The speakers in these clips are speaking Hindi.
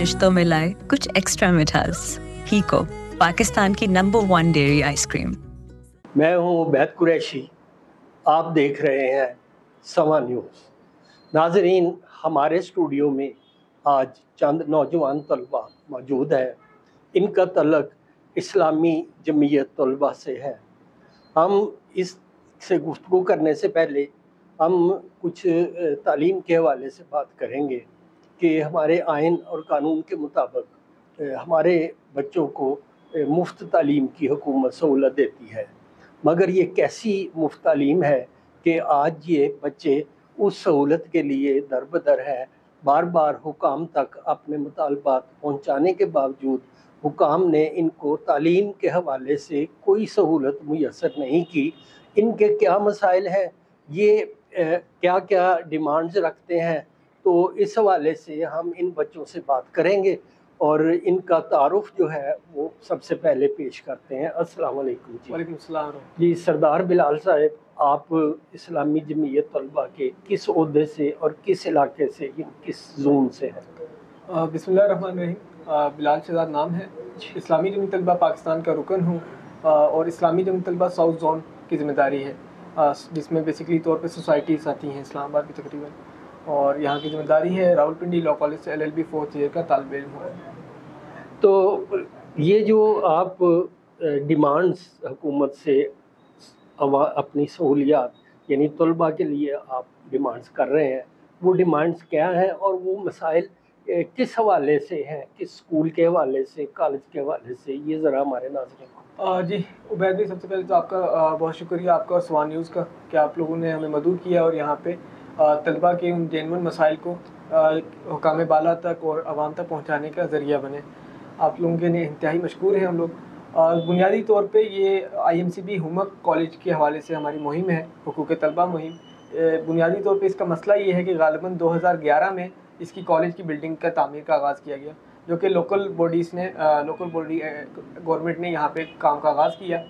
रिश्तों में लाए कुछ एक्स्ट्रा मिठास। हीको, पाकिस्तान की नंबर 1 डेयरी आइसक्रीम। मैं हूं उबैद कुरैशी, आप देख रहे हैं समा न्यूज़। नाजरीन, हमारे स्टूडियो में आज चंद नौजवान तलबा मौजूद हैं। इनका तल्लक इस्लामी जमीयत तलबा से है। हम इससे गुफ्तगू करने से पहले हम कुछ तालीम के हवाले से बात करेंगे कि हमारे आइन और कानून के मुताबिक हमारे बच्चों को मुफ्त तालीम की हुकूमत सहूलत देती है, मगर ये कैसी मुफ्त तालीम है कि आज ये बच्चे उस सहूलत के लिए दरबदर है। बार बार हुकाम तक अपने मुतालबात पहुँचाने के बावजूद हुकाम ने इनको तालीम के हवाले से कोई सहूलत मुयसर नहीं की। इनके क्या मसाइल हैं, ये क्या क्या डिमांड्स रखते हैं, तो इस हवाले से हम इन बच्चों से बात करेंगे और इनका तारुफ जो है वो सबसे पहले पेश करते हैं। अस्सलाम वालेकुम जी। वालेकुम सलाम जी, सरदार बिलाल साहब, आप इस्लामी जमीयत तलबा के किस ओहदे से और किस इलाके से, किस जोन से हैं? बिस्मिल्लाहिर्रहमानिर्रहीम। बिलाल शहजाद नाम है। इस्लामी जमीयत तलबा पाकिस्तान का रुकन हूँ और इस्लामी जमीयत तलबा साउथ जोन की ज़िम्मेदारी है, जिसमें बेसिकली तौर पे सोसाइटीज़ आती हैं इस्लामाबाद की तकरीबन, और यहाँ की ज़िम्मेदारी है। रावलपिंडी लॉ कॉलेज से LLB 4th ईयर का तालिब इल्म हूँ। तो ये जो आप डिमांड्स हुकूमत से अपनी सहूलियात यानी तलबा के लिए आप डिमांड्स कर रहे हैं, वो डिमांड्स क्या हैं और वो मसाइल किस हवाले से हैं, किस स्कूल के हवाले से, कॉलेज के हवाले से, ये ज़रा हमारे नाज़रीन को। जी उबैद भाई, सबसे पहले तो आपका बहुत शुक्रिया आपका और समा न्यूज़ का कि आप लोगों ने हमें मदद किया और यहाँ पे तलबा के उन जेन्युइन मसाइल को हुकाम बाला तक और आवाम तक पहुँचाने का ज़रिया बने। आप लोगों के लिए इंतहाई मशकूर हैं हम लोग। बुनियादी तौर पे ये IMCB हुमक कॉलेज के हवाले से हमारी मुहिम है, हुकूक तलबा मुहिम। बुनियादी तौर पे इसका मसला ये है कि ग़ालिबन 2011 में इसकी कॉलेज की बिल्डिंग का तामीर का आगाज़ किया गया, जो कि लोकल बॉडी गवर्नमेंट ने यहाँ पे काम का आगाज़ किया,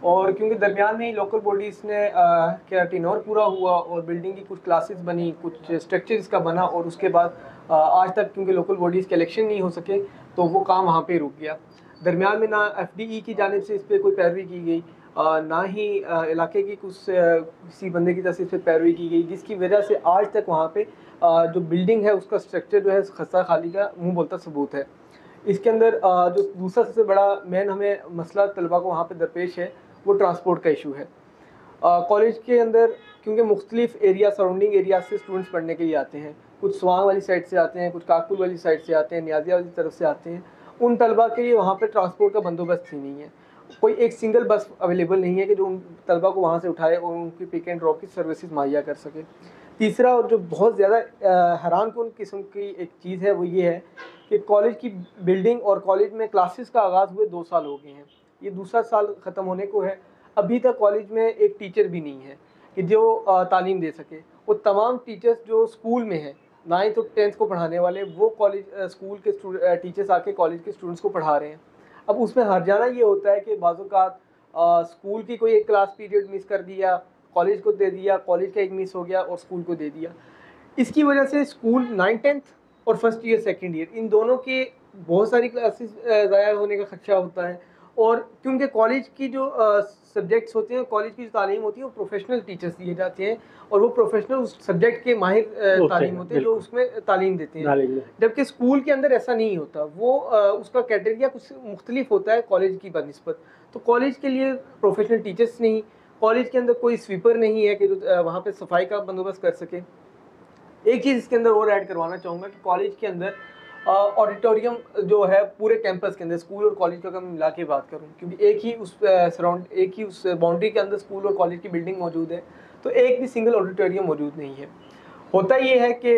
और क्योंकि दरमियान में ही लोकल बॉडीज़ ने क्या टेनोर पूरा हुआ और बिल्डिंग की कुछ क्लासेस बनी, कुछ स्ट्रक्चर इसका बना, और उसके बाद आज तक क्योंकि लोकल बॉडीज़ के इलेक्शन नहीं हो सके तो वो काम वहाँ पे रुक गया। दरमियान में ना FDE की जानिब से इस पर कोई पैरवी की गई, ना ही इलाके की किसी बंदे की तरफ से इस पर पैरवी की गई, जिसकी वजह से आज तक वहाँ पे जो बिल्डिंग है उसका स्ट्रक्चर जो है खस्ता खाली का मुंह बोलता सबूत है। इसके अंदर जो दूसरा सबसे बड़ा मेन हमें मसला तलबा को वहाँ पे दरपेश है, वो ट्रांसपोर्ट का इशू है। कॉलेज के अंदर क्योंकि मुख्तलिफ एरिया, सराउंडिंग एरिया से स्टूडेंट्स पढ़ने के लिए आते हैं, कुछ स्वांग वाली साइड से आते हैं, कुछ काकपुर वाली साइड से आते हैं, नियाजिया वाली तरफ से आते हैं। उन तलबा के लिए वहाँ पे ट्रांसपोर्ट का बंदोबस्त ही नहीं है, कोई एक सिंगल बस अवेलेबल नहीं है कि जो उन तलबा को वहाँ से उठाए और उनकी पिक एंड ड्रॉप की सर्विसेज मुहैया कर सके। तीसरा, और जो बहुत ज़्यादा हैरानकुन किस्म की एक चीज़ है, वो ये है कि कॉलेज की बिल्डिंग और कॉलेज में क्लासेस का आगाज़ हुए 2 साल हो गए हैं, ये दूसरा साल ख़त्म होने को है, अभी तक कॉलेज में एक टीचर भी नहीं है कि जो तालीम दे सके। वो तमाम टीचर्स जो स्कूल में हैं, 9th और 10th को पढ़ाने वाले, वो कॉलेज स्कूल के टीचर्स आके कॉलेज के स्टूडेंट्स को पढ़ा रहे हैं। अब उसमें हर्जाना ये होता है कि बाज़ औक़ात स्कूल की कोई एक क्लास पीरियड मिस कर दिया, कॉलेज को दे दिया, कॉलेज का एक मिस हो गया और स्कूल को दे दिया। इसकी वजह से स्कूल 9th 10th और first year second year in दोनों के बहुत सारी क्लासेस ज़ाया होने का खदशा होता है। और क्योंकि कॉलेज की जो सब्जेक्ट्स होते हैं, कॉलेज की जो तालीम होती है, वो प्रोफेशनल टीचर्स दिए जाते हैं और वो प्रोफेशनल उस सब्जेक्ट के माहिर तालीम होते हैं जो उसमें तालीम देते हैं, जबकि स्कूल के अंदर ऐसा नहीं होता। वो उसका कैटेगरिया कुछ मुख्तलिफ होता है कॉलेज की बनिस्बत। तो कॉलेज के लिए प्रोफेशनल टीचर्स नहीं, कॉलेज के अंदर कोई स्वीपर नहीं है कि जो वहाँ पे सफाई का बंदोबस्त कर सके। एक चीज़ इसके अंदर और ऐड करवाना चाहूँगा कि कॉलेज के अंदर ऑडिटोरियम जो है पूरे कैंपस के अंदर, स्कूल और कॉलेज का अगर मैं मिला के बात करूँ, क्योंकि एक ही उस बाउंड्री के अंदर स्कूल और कॉलेज की बिल्डिंग मौजूद है, तो एक भी सिंगल ऑडिटोरियम मौजूद नहीं है। होता ये है कि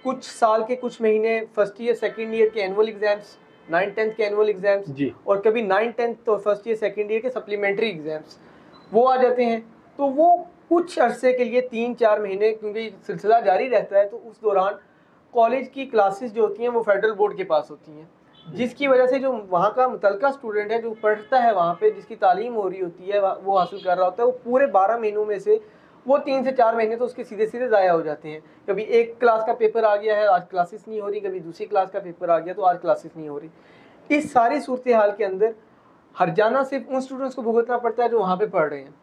कुछ साल के कुछ महीने फर्स्ट ईयर सेकेंड ईयर के एनुअल एग्जाम्स, 9th 10th के एनुअल एग्जाम्स, और कभी 9th 10th और फर्स्ट ईयर सेकेंड ईयर के सप्लीमेंट्री एग्जाम्स वो आ जाते हैं। तो वो कुछ अरसे के लिए 3-4 महीने, क्योंकि सिलसिला जारी रहता है, तो उस दौरान कॉलेज की क्लासेस जो होती हैं वो फेडरल बोर्ड के पास होती हैं, जिसकी वजह से जो वहाँ का मुतलका स्टूडेंट है जो पढ़ता है वहाँ पे, जिसकी तालीम हो रही होती है, वो हासिल कर रहा होता है, वो पूरे 12 महीनों में से वो 3 से 4 महीने तो उसके सीधे सीधे ज़ाया हो जाते हैं। कभी एक क्लास का पेपर आ गया है, आज क्लासेस नहीं हो रही, कभी दूसरी क्लास का पेपर आ गया तो आज क्लासेस नहीं हो रही। इस सारी सूरत हाल के अंदर हर्जाना सिर्फ उन स्टूडेंट्स को भुगतना पड़ता है जो वहाँ पे पढ़ रहे हैं।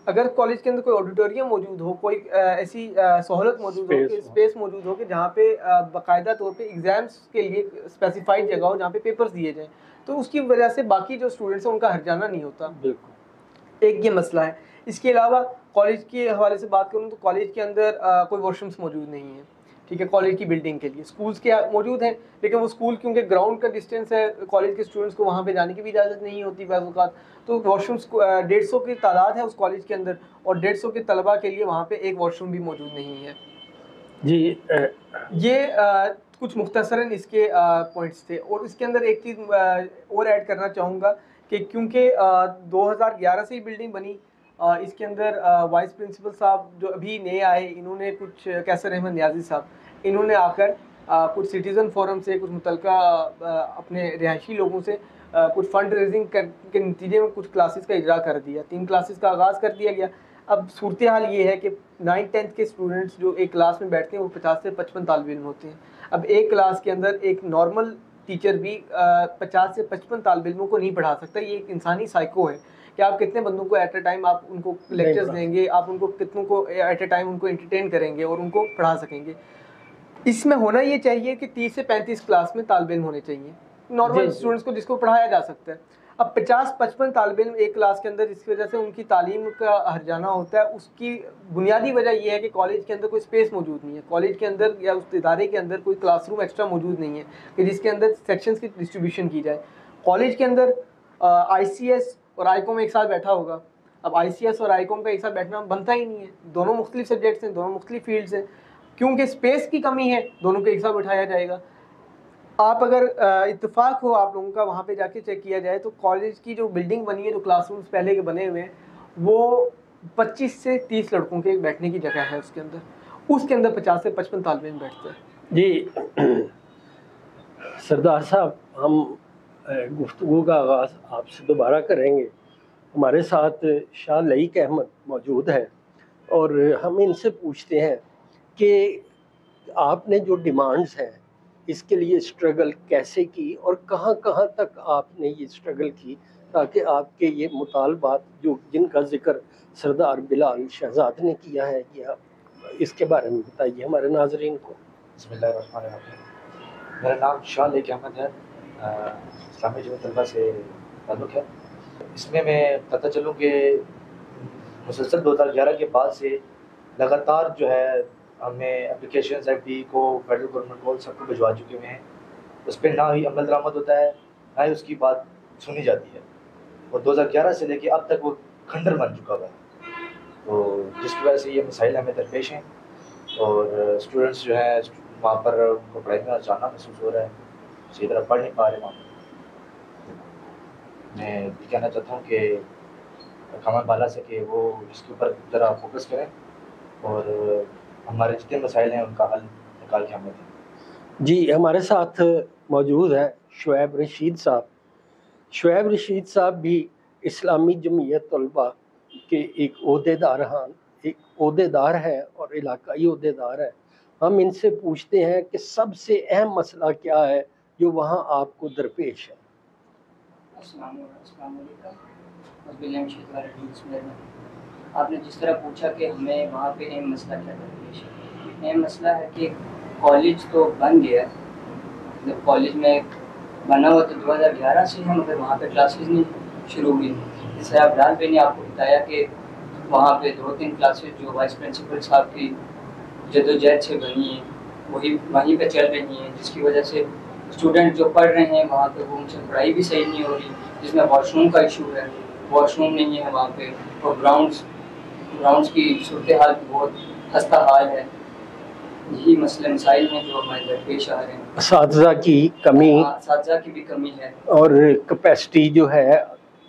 अगर कॉलेज के अंदर कोई ऑडिटोरियम मौजूद हो, कोई ऐसी सहूलत मौजूद हो, स्पेस मौजूद हो कि जहाँ पे बाकायदा तौर पे एग्ज़ाम्स के लिए स्पेसिफाइड जगह हो जहाँ पे पेपर्स दिए जाएँ, तो उसकी वजह से बाकी जो स्टूडेंट्स हैं उनका हर्जाना नहीं होता। बिल्कुल, एक ये मसला है। इसके अलावा कॉलेज के हवाले से बात करूँ तो कॉलेज के अंदर कोई वॉशरूम्स मौजूद नहीं है, ठीक है, कॉलेज की बिल्डिंग के लिए। स्कूल्स के मौजूद हैं, लेकिन वो स्कूल क्योंकि ग्राउंड का डिस्टेंस है, कॉलेज के स्टूडेंट्स को वहाँ पे जाने की भी इजाज़त नहीं होती बाज़ औक़ात। तो वॉशरूम्स 150 की तादाद है उस कॉलेज के अंदर, और 150 के तलबा के लिए वहाँ पे एक वॉशरूम भी मौजूद नहीं है जी। ये कुछ मुख्तसरन इसके पॉइंट्स थे। और इसके अंदर एक चीज़ और ऐड करना चाहूँगा कि क्योंकि 2011 से ही बिल्डिंग बनी, इसके अंदर वाइस प्रिंसिपल साहब जो अभी नए आए, इन्होंने कुछ कैसर अहमद नियाज़ी साहब, इन्होंने आकर कुछ सिटीज़न फोरम से, कुछ मुतलका अपने रिहायशी लोगों से कुछ फंड रेजिंग के नतीजे में कुछ क्लासेस का इजरा कर दिया। 3 क्लासेस का आगाज़ कर दिया गया। अब सूरत हाल ये है कि 9th-10th के स्टूडेंट्स जो एक क्लास में बैठते हैं वो 50 से 55 तालिब इल्म होते हैं। अब एक क्लास के अंदर एक नॉर्मल टीचर भी 50 से 55 तालिब इल्मों को नहीं पढ़ा सकता। ये एक इंसानी साइको है कि आप कितने बंदों को एट अ टाइम आप उनको लेक्चर्स देंगे, आप उनको कितनों को एट अ टाइम उनको एंटरटेन करेंगे और उनको पढ़ा सकेंगे। इसमें होना ये चाहिए कि 30 से 35 क्लास में तालिब इल्म होने चाहिए नॉर्मल स्टूडेंट्स को, जिसको पढ़ाया जा सकता है। अब 50-55 तालिब इल्म एक क्लास के अंदर, जिसकी वजह से उनकी तालीम का हर्जाना होता है। उसकी बुनियादी वजह यह है कि कॉलेज के अंदर कोई स्पेस मौजूद नहीं है, कॉलेज के अंदर या उस इदारे के अंदर कोई क्लासरूम एक्स्ट्रा मौजूद नहीं है कि जिसके अंदर सेक्शंस की डिस्ट्रीब्यूशन की जाए। कॉलेज के अंदर ICS और ICOM एक साथ बैठा होगा। अब ICS और ICOM का एक साथ बैठना बनता ही नहीं है, दोनों मुख्तलिफ सब्जेक्ट्स हैं, दोनों मुख्तलिफ फील्ड्स हैं। क्योंकि स्पेस की कमी है, दोनों को एक साथ बैठाया जाएगा। आप अगर इत्तेफाक हो आप लोगों का, वहाँ पे जाके चेक किया जाए तो कॉलेज की जो बिल्डिंग बनी है, जो क्लासरूम्स पहले के बने हुए हैं, वो 25 से 30 लड़कों के बैठने की जगह है उसके अंदर 50 से 55 तालिब इल्म बैठते हैं। जी सरदार साहब, हम गुफ्तगू का आगाज़ आपसे दोबारा करेंगे। हमारे साथ शाह लईक अहमद मौजूद हैं और हम इनसे पूछते हैं कि आपने जो डिमांड्स हैं इसके लिए स्ट्रगल कैसे की और कहाँ कहाँ तक आपने ये स्ट्रगल की, ताकि आपके ये मुतालबात जो जिनका जिक्र सरदार बिलाल शहजाद ने किया है, ये इसके बारे में बताइए हमारे नाजरीन को। बिस्मिल्लाहिर्रहमानिर्रहीम। मेरा नाम शाह लईक अहमद है, इस्लामी जमीयत तलबा से ताल्लुक़ है। इसमें मैं पता चलूँ कि मुसलसल 2011 के बाद से लगातार जो है हमने एप्लीकेशंस FD को, फेडरल गवर्नमेंट को, सबको भिजवा चुके हुए हैं। उस पर ना ही अमल दरामद होता है, ना ही उसकी बात सुनी जाती है, और 2011 से लेके अब तक वो खंडर बन चुका हुआ है। तो जिसकी वजह से ये मसाइल हमें दरपेश हैं और स्टूडेंट्स जो है वहाँ पर उनको पढ़ाई में जाना महसूस हो रहा है, सही तरह पढ़ नहीं पा रहे वहाँ पर। मैं ये कहना चाहता हूँ कि कमर बाला से कि वो इसके ऊपर ज़रा फोकस करें और हमारे जितने मसाइल हैं उनका हल निकाल के हमें दें। जी, हमारे साथ मौजूद है शुएब रशीद साहब। शुएब रशीद साहब भी इस्लामी जमीयत तलबा के एक ओहदेदार हैं और इलाकाई ओहदेदार हैं। हम इनसे पूछते हैं कि सबसे अहम मसला क्या है जो वहाँ आपको दरपेश है। आपने जिस तरह पूछा कि हमें वहाँ पे अहम मसला क्या दरपेश है, अहम मसला है कि कॉलेज तो बन गया, जब कॉलेज में बना हुआ तो 2011 से है, मगर वहाँ पे क्लासेस नहीं शुरू हुई। जैसे आप डाल पे ने आपको बताया कि वहाँ पे 2-3 क्लासेस जो वाइस प्रिंसिपल साहब की जदोजहद से बनी है वहीं पे चल रही हैं, जिसकी वजह से स्टूडेंट जो पढ़ रहे हैं वहाँ पे वो उनसे पढ़ाई भी सही नहीं हो रही, जिसमें वॉशरूम का इशू है, वॉशरूम नहीं है वहाँ पे, और ग्राउंड्स की सूरत हाल बहुत खस्ता हाल है। यही मसले मसाइल हैं जो हमारे दरपेश आ रहे हैं। असातिज़ा की कमी, असातिज़ा की भी कमी है और कैपेसिटी जो है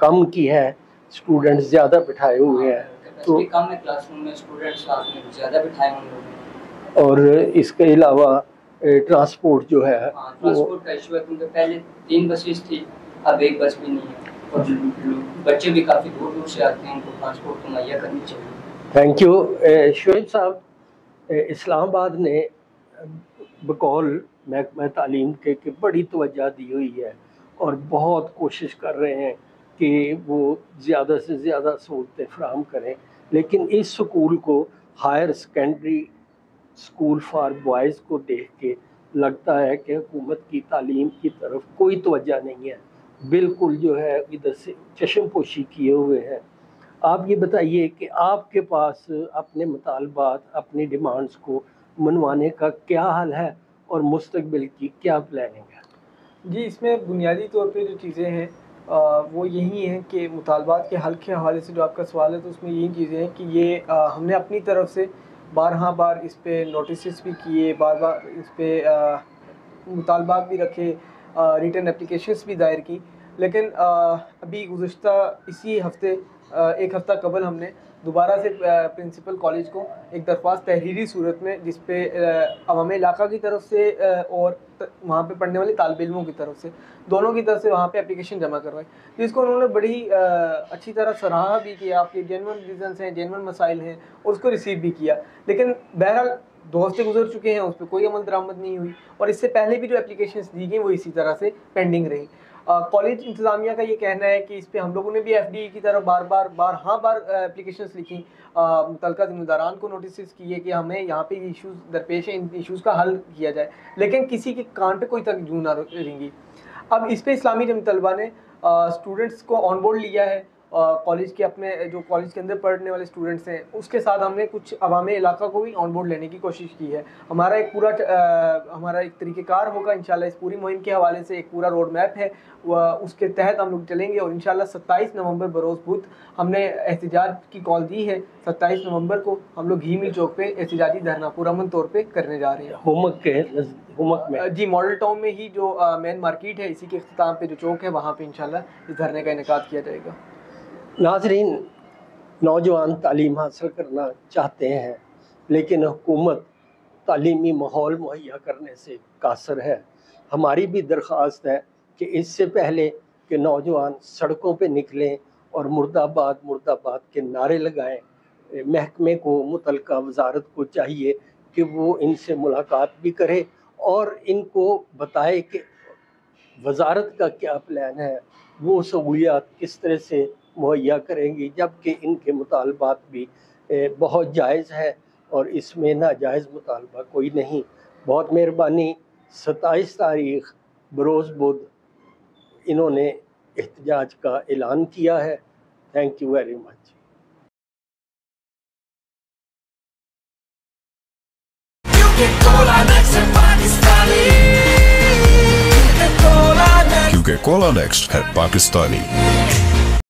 कम की है, स्टूडेंट्स ज़्यादा बिठाए हुए हैं, तो कम है क्लासरूम में, स्टूडेंट्स साथ में ज़्यादा बिठाए होंगे। और इसके अलावा ट्रांसपोर्ट जो है, ट्रांसपोर्ट का इशू है, क्योंकि पहले 3 बसेस थी, अब 1 बस भी नहीं है, और बच्चे भी काफ़ी दूर से आते हैं, उनको ट्रांसपोर्ट तो मुहैया करनी चाहिए। थैंक यू शोएब साहब। इस्लामाबाद ने बकौल महकमा तालीम के बड़ी तवज्जो दी हुई है और बहुत कोशिश कर रहे हैं कि वो ज़्यादा से ज़्यादा सहूलतें फराहम करें, लेकिन इस स्कूल को higher secondary school for boys को देख के लगता है कि हुकूमत की तालीम की तरफ कोई तवज्जो नहीं है, बिल्कुल जो है इधर से चश्मपोशी किए हुए हैं। आप ये बताइए कि आपके पास अपने मुतालबात, अपनी डिमांड्स को मनवाने का क्या हाल है और मुस्तकबिल की क्या प्लानिंग है? जी, इसमें बुनियादी तौर पे जो चीज़ें हैं वो यही हैं कि मुतालबात के हल के हवाले से जो आपका सवाल है, तो उसमें यही चीज़ें हैं कि ये हमने अपनी तरफ से बार इस पे नोटिस भी किए, बार इस पे मुतालबात भी रखे, रिटन एप्लीकेशंस भी दायर की, लेकिन अभी गुज़श्ता इसी हफ़्ते एक हफ़्ता कबल हमने दोबारा से प्रिंसिपल कॉलेज को एक दरख्वास्त तहरीरी सूरत में, जिस पे अवाम इलाका की तरफ से और वहाँ पे पढ़ने वाले तालिब इल्मों की तरफ से, दोनों की तरफ से वहाँ पे एप्लीकेशन जमा करवाई, जिसको उन्होंने बड़ी अच्छी तरह सराहा भी किया। आपके जेन्युइन रीज़न्स हैं, जेन्युइन मसाइल हैं, और उसको रिसीव भी किया। लेकिन बहरहाल 2 हफ्ते गुजर चुके हैं, उस पर कोई अमल दरामद नहीं हुई, और इससे पहले भी जो एप्लीकेशंस दी गई वो इसी तरह से पेंडिंग रही। कॉलेज इंतज़ामिया का ये कहना है कि इस पे हम लोगों ने भी एफडी की तरफ बार एप्लीकेशंस लिखी, मुतलका ज़िम्मेदारान को नोटिस किए कि हमें यहाँ पे इश्यूज़ दरपेश हैं, इन इश्यूज़ का हल किया जाए, लेकिन किसी के कान पे कोई तक जू ना रेंगी। अब इस पे इस्लामी जमीयत तलबा ने स्टूडेंट्स को ऑन बोर्ड लिया है, कॉलेज के अपने जो कॉलेज के अंदर पढ़ने वाले स्टूडेंट्स हैं उसके साथ हमने कुछ अवाम इलाका को भी ऑन बोर्ड लेने की कोशिश की है। हमारा एक पूरा हमारा एक तरीक़ेकार होगा इंशाल्लाह, इस पूरी मुहिम के हवाले से एक पूरा रोड मैप है, वह उसके तहत हम लोग चलेंगे, और इंशाल्लाह 27 नवंबर बरोज़ बुध हमने एहतिजाज की कॉल दी है। 27 नवंबर को हम लोग घी मिल चौक पे एहतिजाजी धरना पुरअमन तौर पे करने जा रहे हैं। हुमक में जी, मॉडल टाउन में ही जो मेन मार्केट है, इसी के इख्तिताम पे जो चौक है, वहाँ पे इंशाल्लाह इस धरने का इनेकाद किया जाएगा। नाज़रीन, नौजवान तालीम हासिल करना चाहते हैं, लेकिन हुकूमत तालीमी माहौल मुहैया करने से कासर है। हमारी भी दरख्वास्त है कि इससे पहले कि नौजवान सड़कों पे निकलें और मुर्दाबाद मुर्दाबाद के नारे लगाएं, महकमे को, मुतलका वजारत को चाहिए कि वो इनसे मुलाकात भी करे और इनको बताए कि वजारत का क्या प्लान है, वो सहूलियात किस तरह से मुहैया करेंगी, जबकि इनके मुतालबात भी बहुत जायज़ है और इसमें नाजायज़ मुतालबा कोई नहीं। बहुत मेहरबानी। 27 तारीख़ बरोज़ बुध इन्होंने एहतजाज का ऐलान किया है। Thank you very much. क्योंकि कोला नेक्स्ट है पाकिस्तानी।